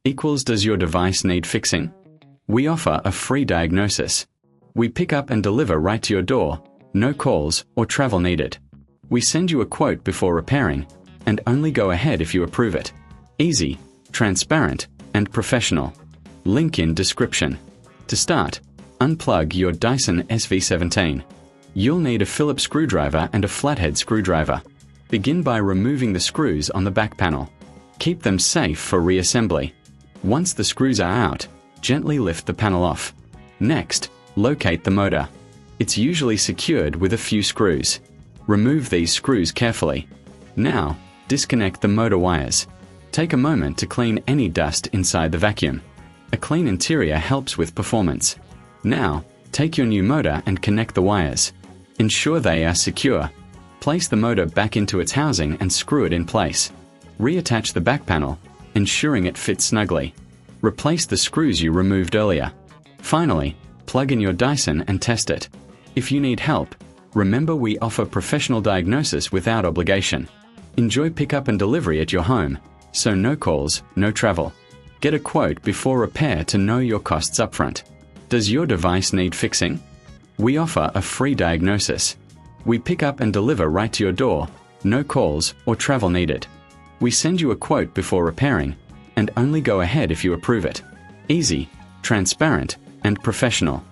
equals does your device need fixing? We offer a free diagnosis. We pick up and deliver right to your door, no calls or travel needed. We send you a quote before repairing, and only go ahead if you approve it. Easy, transparent, and professional. Link in description. To start, unplug your Dyson SV17. You'll need a Phillips screwdriver and a flathead screwdriver. Begin by removing the screws on the back panel. Keep them safe for reassembly. Once the screws are out, gently lift the panel off. Next, locate the motor. It's usually secured with a few screws. Remove these screws carefully. Now, disconnect the motor wires. Take a moment to clean any dust inside the vacuum. A clean interior helps with performance. Now, take your new motor and connect the wires. Ensure they are secure. Place the motor back into its housing and screw it in place. Reattach the back panel, ensuring it fits snugly. Replace the screws you removed earlier. Finally, plug in your Dyson and test it. If you need help, remember we offer professional diagnosis without obligation. Enjoy pickup and delivery at your home, so no calls, no travel. Get a quote before repair to know your costs upfront. Does your device need fixing? We offer a free diagnosis. We pick up and deliver right to your door, no calls or travel needed. We send you a quote before repairing, and only go ahead if you approve it. Easy, transparent, and professional.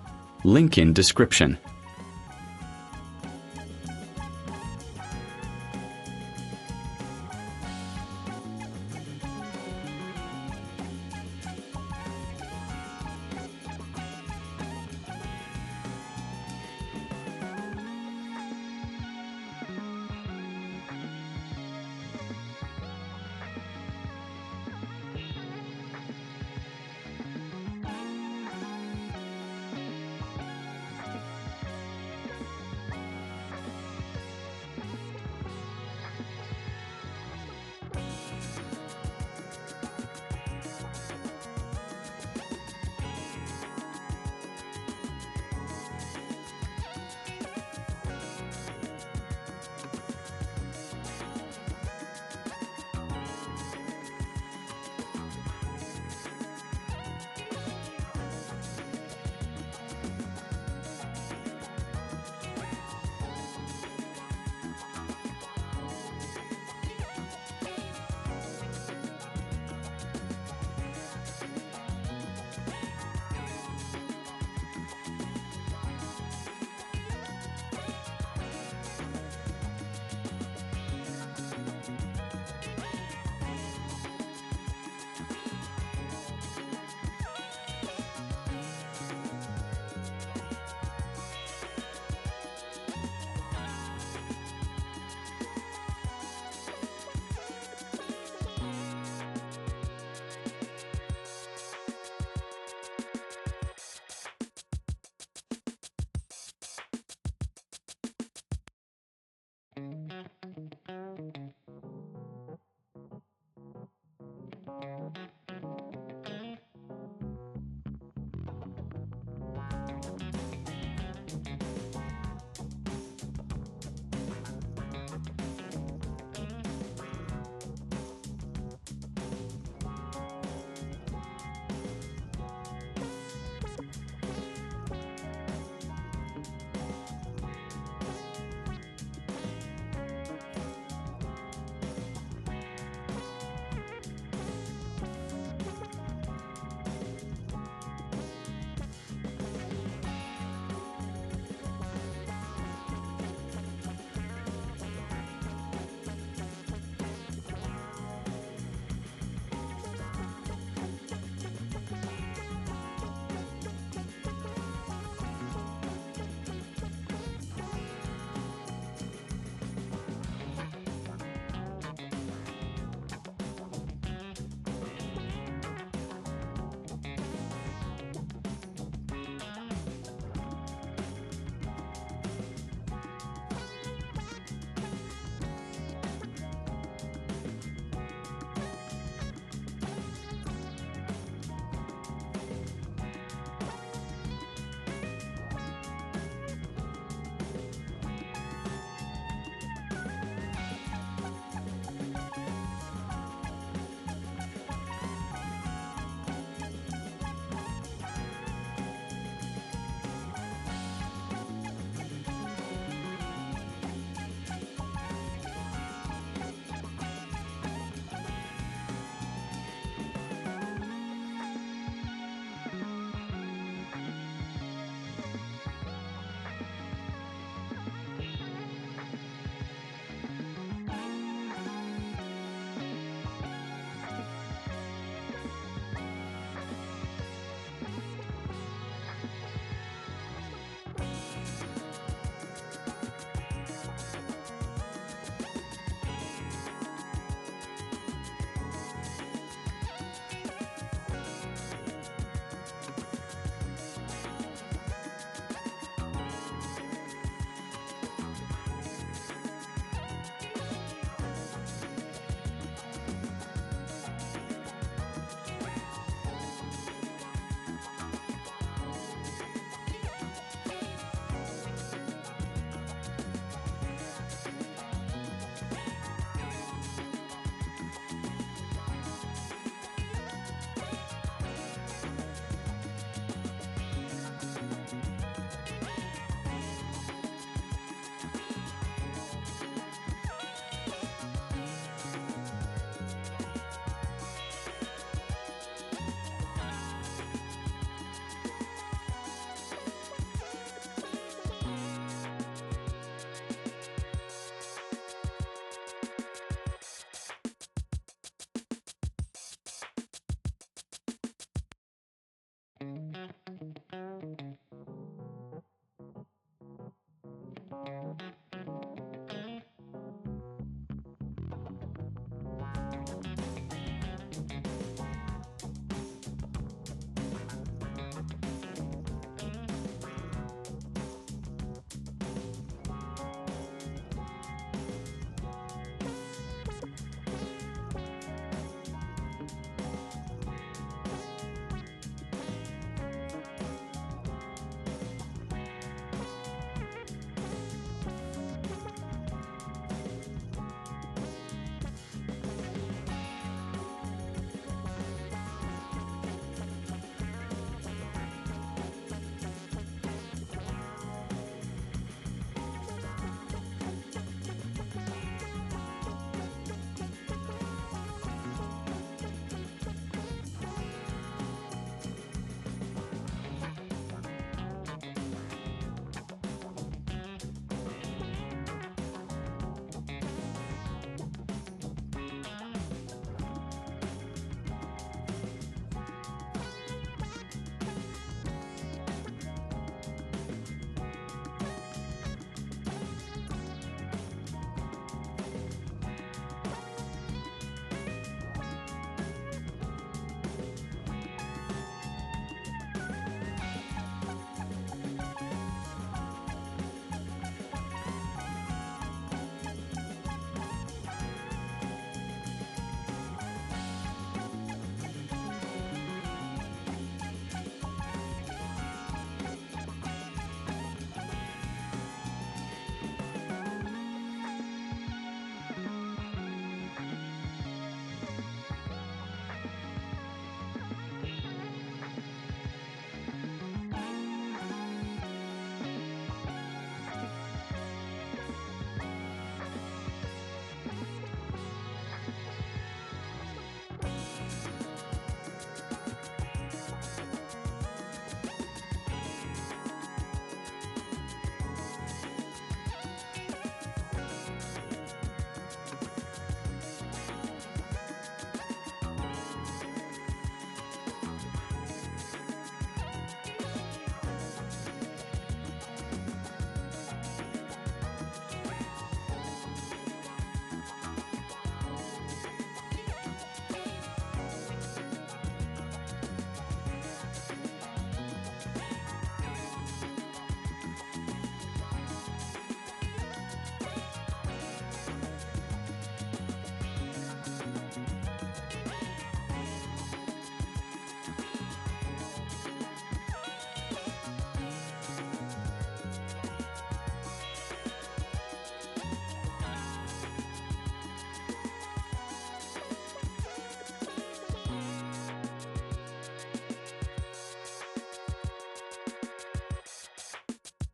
Link in description.